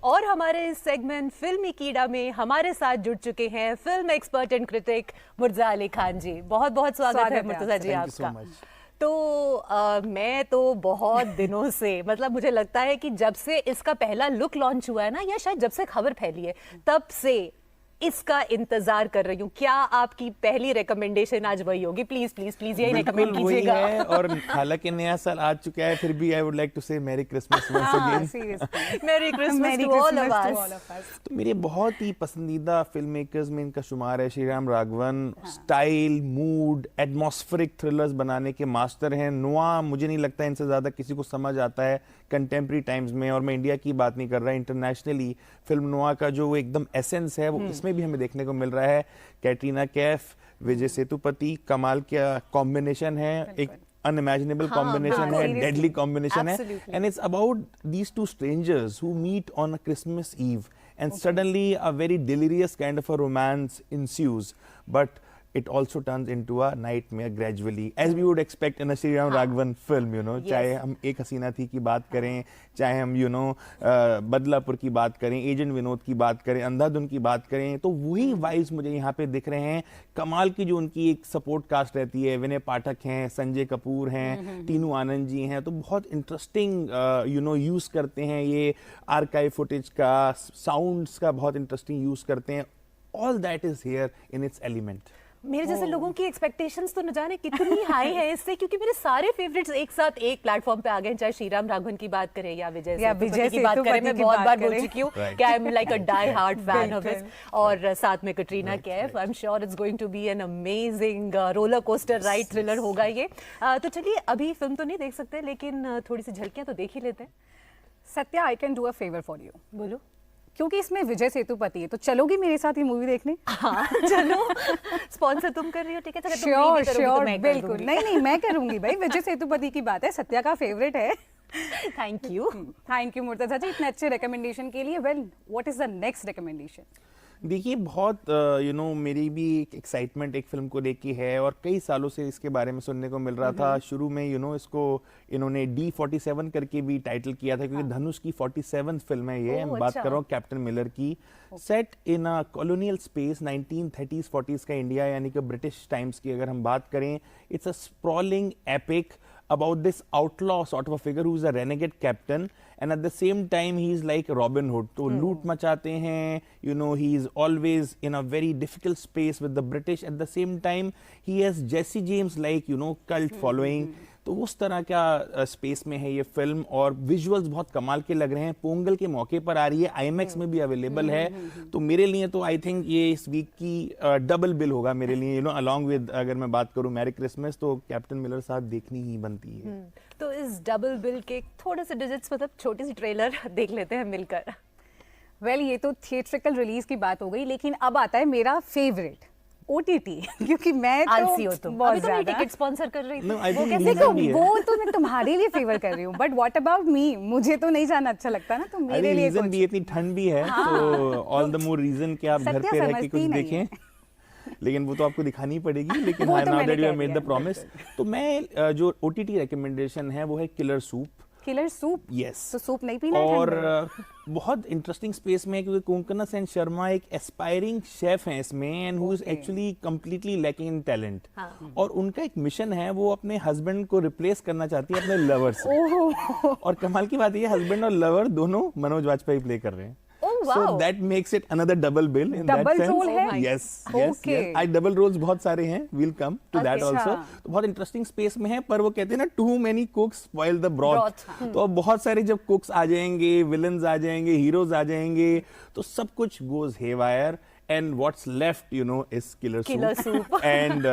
और हमारे इस सेगमेंट फिल्मी कीड़ा में हमारे साथ जुड़ चुके हैं film expert and critic Murtaza Ali Khan ji. बहुत बहुत स्वागत है मुर्तजा जी आपका। तो मैं तो बहुत दिनों से मतलब मुझे लगता है कि जब से इसका पहला लुक लॉन्च हुआ है ना, या शायद जब से खबर फैली है तब से इसका इंतजार कर रही हूँ। क्या आपकी पहली रिकमेंडेशन आज वही होगी? प्लीज प्लीज प्लीज यही रिकमेंड कीजिएगा। और हालांकि नया साल आ चुका है, फिर भी I would like to say Merry Christmas once again. Merry Christmas to all of us. तो मेरे बहुत ही पसंदीदा फिल्म मेकर्स में इनका शुमार है Shriram Raghavan. Style, mood, atmospheric thrillers बनाने के मास्टर हैं। नोआ मुझे नहीं लगता इनसे ज्यादा किसी को समझ आता है कंटेम्प्रेरी टाइम्स में, और मैं इंडिया की बात नहीं कर रहा, इंटरनेशनली फिल्म नोआ का जो एकदम एसेंस है वो इसमें भी हमें देखने को मिल रहा है। कैटरीना कैफ, विजय सेतुपति, कमाल का कॉम्बिनेशन है, एक unimaginable combination है, deadly combination है, and it's about these two strangers who meet on a Christmas Eve, and suddenly a very delirious kind of a romance ensues, but it also turns into a nightmare gradually, as we would expect in a Sriram Raghavan film, you know. चाहे हम एक हसीना थी की बात करें, चाहे हम बदलापुर की बात करें, एजेंट विनोद की बात करें, अंधाधुन की बात करें, तो वही वाइब्स मुझे यहाँ पे दिख रहे हैं। कमाल की जो उनकी एक सपोर्ट कास्ट रहती है, विनय पाठक हैं, संजय कपूर हैं, टीनू आनंद जी हैं, तो बहुत इंटरेस्टिंग यूज करते हैं ये आर्काइव फुटेज का, साउंड्स का बहुत इंटरेस्टिंग यूज करते हैं। All that is here in its element. मेरे जैसे लोगों की एक्सपेक्टेशंस तो न जाने कितनी हाई है इससे, क्योंकि मेरे सारे फेवरेट्स एक साथ एक प्लेटफॉर्म पे आ गए, चाहे श्रीराम राघवन की बात करें या विजय सेतुपति की बात करें। मैं बहुत बार बोल चुकी हूँ कि I am like a die hard fan of his, और साथ में Katrina Kaif. I am sure it's going to be an amazing roller coaster ride thriller होगा ये। तो चलिए, अभी फिल्म तो नहीं देख सकते, लेकिन थोड़ी सी झलकियां तो देख ही लेते हैं। Satya, I can do a favour for you. बोलो। क्योंकि इसमें विजय सेतुपति है, तो चलोगी मेरे साथ ये मूवी देखने? हाँ चलो। स्पॉन्सर तुम कर रही हो, ठीक है? श्योर श्योर, बिल्कुल। नहीं मैं करूंगी भाई, विजय सेतुपति की बात है, सत्या का फेवरेट है। थैंक यू मुर्तजा जी इतने अच्छे रिकमेंडेशन के लिए। Well, what is the next recommendation? देखिए, बहुत मेरी भी एक एक्साइटमेंट एक फिल्म को लेके है, और कई सालों से इसके बारे में सुनने को मिल रहा था। शुरू में इसको इन्होंने D47 करके भी टाइटल किया था, क्योंकि धनुष की 47th फिल्म है ये। मैं बात कर रहा हूँ कैप्टन मिलर की। सेट इन अ कॉलोनियल स्पेस, 1930s 40s का इंडिया, यानी कि ब्रिटिश टाइम्स की अगर हम बात करें। It's a sprawling epic about this outlaw sort of a figure who is a renegade captain, and at the same time he is like Robin Hood. तो लूट मचाते हैं, he is always in a very difficult space with the British. At the same time he has Jesse James like cult following. तो उस तरह का space में है ये फिल्म, और विजुअल्स बहुत कमाल के लग रहे हैं। पोंगल के मौके पर आ रही है, IMAX में भी अवेलेबल है। तो मेरे लिए तो आई थिंक ये इस वीक की डबल बिल होगा मेरे लिए, अलॉन्ग विद, अगर मैं बात करूं मैरी क्रिसमस, तो कैप्टन मिलर साथ देखनी ही बनती है। तो इस डबल बिल के थोड़े से डिजिट्स, मतलब छोटी सी ट्रेलर देख लेते हैं मिलकर। वेल, ये तो थिएट्रिकल रिलीज की बात हो गई, लेकिन अब आता है मेरा फेवरेट OTT, क्योंकि मैं तो बहुत ज्यादा टिकट स्पॉन्सर कर रही थी। वो तो मैं तुम्हारे लिए फेवर कर रही हूँ, बट व्हाट अबाउट मी? मुझे तो नहीं जाना अच्छा लगता ना, तो मेरे लिए रीजन भी इतनी ठंड भी है, तो ऑल द मोर रीजन कि आप घर पे रह के कुछ देखें। लेकिन वो तो आपको दिखानी पड़ेगी। लेकिन now that you have made the promise, तो मैं जो OTT रिकमेंडेशन है वो है killer soup. Killer soup? Yes. तो सूप नहीं पीना और बहुत इंटरेस्टिंग स्पेस में है, क्योंकि कोंकणा सेन शर्मा एक एस्पायरिंग शेफ हैं इसमें, and who is actually completely lacking in talent. और उनका एक मिशन है, वो अपने हस्बैंड को रिप्लेस करना चाहती है अपने लवर से। और कमाल की बात ये, हस्बैंड और लवर दोनों मनोज वाजपेयी प्ले कर रहे हैं। Wow. So that makes it another double bill in double that sense. Double role है? Yes, yes, yes. Double roles बहुत सारे हैं. We'll come to that also. तो बहुत इंटरेस्टिंग स्पेस में है, पर वो कहते हैं ना, too many cooks spoil the broth. तो अब बहुत सारे जब कुक्स आ जाएंगे, विलन्स आ जाएंगे, हीरोज आ जाएंगे, तो सब कुछ goes haywire. And what's left, is Killer Soup. And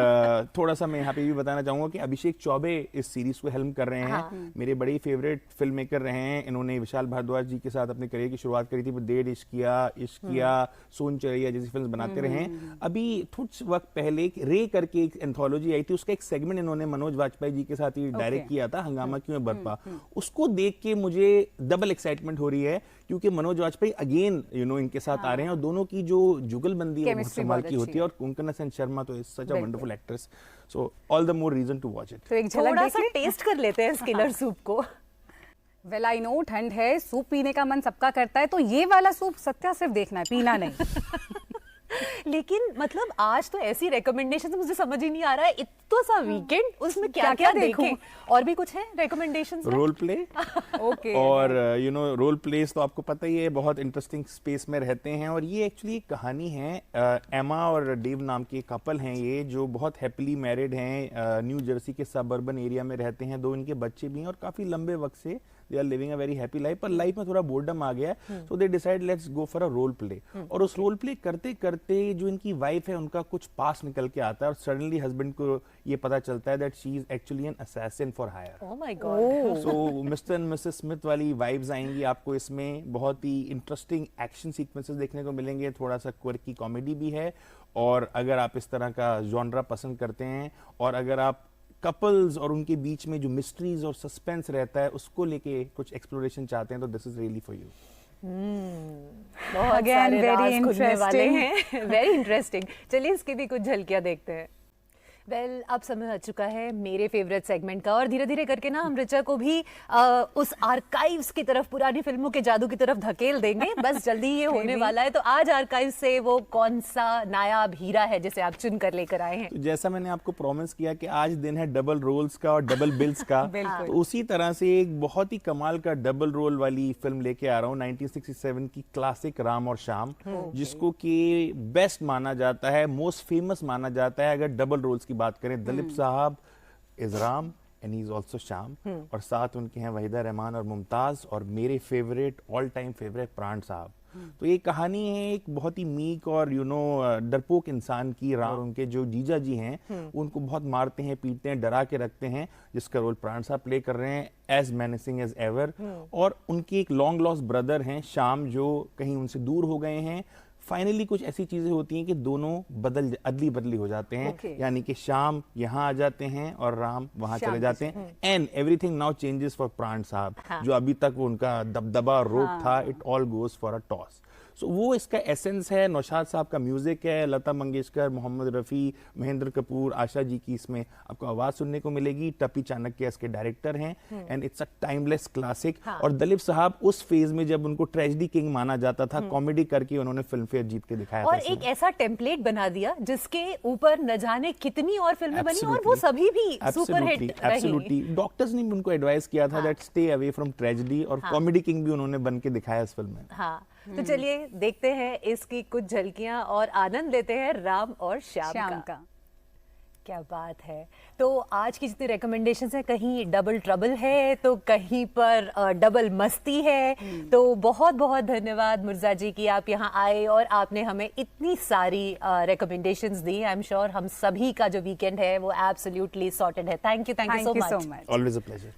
थोड़ा सा मैं यहाँ पे भी बताना चाहूँगा कि अभिषेक चौबे इस सीरीज को हेल्म कर रहे हैं। मेरे बड़े फेवरेट फिल्म मेकर रहे हैं। इन्होंने विशाल भारद्वाज जी के साथ अपने करियर की शुरुआत करी थी, डेढ़ इश्क किया, सोन चढ़िया जैसी फिल्म बनाते रहे हैं। अभी कुछ वक्त पहले रे करके एक एंथोलॉजी आई थी, उसका एक सेगमेंट इन्होंने मनोज वाजपेयी जी के साथ ही डायरेक्ट किया था, हंगामा क्यों है बर्पा। उसको देख के मुझे डबल एक्साइटमेंट हो रही है, क्योंकि मनोज वाजपेयी अगेन इनके साथ आ रहे हैं, और दोनों की जो जुगलबंदी है बहुत कमाल की होती है। और कोंकणा सेन शर्मा तो is such a wonderful actress, so all the more reason to watch it. तो एक झलक टेस्ट कर लेते हैं इस किलर सूप को। वेल आई नो, ठंड है, सूप पीने का मन सबका करता है, तो ये वाला सूप सत्या सिर्फ देखना है, पीना नहीं। लेकिन मतलब आज तो ऐसी रिकमेंडेशन मुझे समझ ही नहीं आ रहा है, इतना सा वीकेंड उसमें क्या क्या देखें? और भी कुछ है रिकमेंडेशंस? Role play okay. और यू नो रोल प्लेस तो आपको पता ही है, बहुत इंटरेस्टिंग स्पेस में रहते हैं। और ये एक्चुअली एक कहानी है, एमा और डेव नाम के कपल हैं ये, जो बहुत हैप्पीली मैरिड हैं, न्यू जर्सी के सबअर्बन एरिया में रहते हैं, 2 इनके बच्चे भी हैं और काफी लंबे वक्त से they are living a very happy life. पर लाइफ में थोड़ा बोर्डम आ गया, so they decide let's go for a role play. और उस रोल प्ले करते करते जो इनकी वाइफ है उनका कुछ पास निकल के आता है, और सडनली हस्बैंड को ये पता चलता है that she is actually an assassin for hire. Oh my God. So mister and missus Smith वाली वाइब्स आएंगी आपको इसमें। बहुत ही इंटरेस्टिंग एक्शन सीक्वेंसेस देखने को मिलेंगे, थोड़ा सा क्वर्की कॉमेडी भी है। और अगर आप इस तरह का जॉनरा पसंद करते हैं, और अगर आप कपल्स और उनके बीच में जो मिस्ट्रीज और सस्पेंस रहता है उसको लेके कुछ एक्सप्लोरेशन चाहते हैं, तो this is really for you. बहुत सारे राज खुलने वाले हैं। Very interesting. चलिए इसकी भी कुछ झलकियां देखते हैं। वेल, अब समय आ चुका है मेरे फेवरेट सेगमेंट का, और धीरे धीरे करके ना हम ऋचा को भी उस आर्काइव्स की तरफ, पुरानी फिल्मों के जादू की तरफ धकेल देंगे। बस जल्दी ये होने वाला है। तो आज आर्काइव से वो कौन सा नायाब हीरा है जिसे आप चुन कर लेकर आए हैं? तो जैसा मैंने आपको प्रॉमिस किया कि आज दिन है डबल रोल्स का और डबल बिल्स का, तो उसी तरह से एक बहुत ही कमाल का डबल रोल वाली फिल्म लेके आ रहा हूँ, 1967 की क्लासिक राम और श्याम, जिसको कि बेस्ट माना जाता है, मोस्ट फेमस माना जाता है। अगर डबल रोल्स की बात करें, दिलीप साहब is Ram and he is also Shyam, और साथ उनके हैं वहीदा रहमान और मुमताज, और मेरे फेवरेट ऑल टाइम फेवरेट प्राण साहब। तो ये कहानी है एक बहुत ही मीक और डरपोक इंसान की। राम, उनके जो जीजा जी हैं उनको बहुत मारते हैं, पीटते हैं, डरा के रखते हैं, जिसका रोल प्राण साहब प्ले कर रहे हैं एज मेनेसिंग एज एवर। और उनकी एक लॉन्ग लॉस्ट ब्रदर हैं श्याम, जो कहीं उनसे दूर हो गए हैं। फाइनली कुछ ऐसी चीजें होती हैं कि दोनों अदली बदली हो जाते हैं, यानी कि श्याम यहाँ आ जाते हैं और राम वहां चले जाते हैं, and everything now changes for प्राण साहब। जो अभी तक वो उनका दबदबा रोक था, it all goes for a toss. So वो इसका एसेंस है। नौशाद साहब का म्यूजिक है, लता मंगेशकर, मोहम्मद रफ़ी, महेंद्र कपूर, आशा जी की इसमें आपको आवाज सुनने को मिलेगी। टप्पी चाणक्य इसके डायरेक्टर हैं, and it's a timeless classic. और दिलीप साहब उस फेज में जब उनको ट्रेजेडी किंग माना जाता था, कॉमेडी करके उन्होंने फिल्म फेयर जीत के दिखाया और एक ऐसा टेम्पलेट बना दिया जिसके ऊपर न जाने कितनी और फिल्में बनी, और वो सभी भी सुपरहिट रही। डॉक्टर्स ने भी उनको एडवाइस किया था that stay away from tragedy, और कॉमेडी किंग भी उन्होंने बन के दिखाया इस फिल्म में। हाँ, तो चलिए देखते हैं इसकी कुछ झलकियां और आनंद लेते हैं राम और श्याम का। क्या बात है। तो आज की जितनी रिकमेंडेशंस है, कहीं डबल ट्रबल है तो कहीं पर डबल मस्ती है। तो बहुत बहुत धन्यवाद मुर्जा जी की आप यहाँ आए और आपने हमें इतनी सारी recommendations the. I am sure हम सभी का जो वीकेंड है वो एब्सोल्युटली सॉर्टेड है। Thank you so much. Always a pleasure.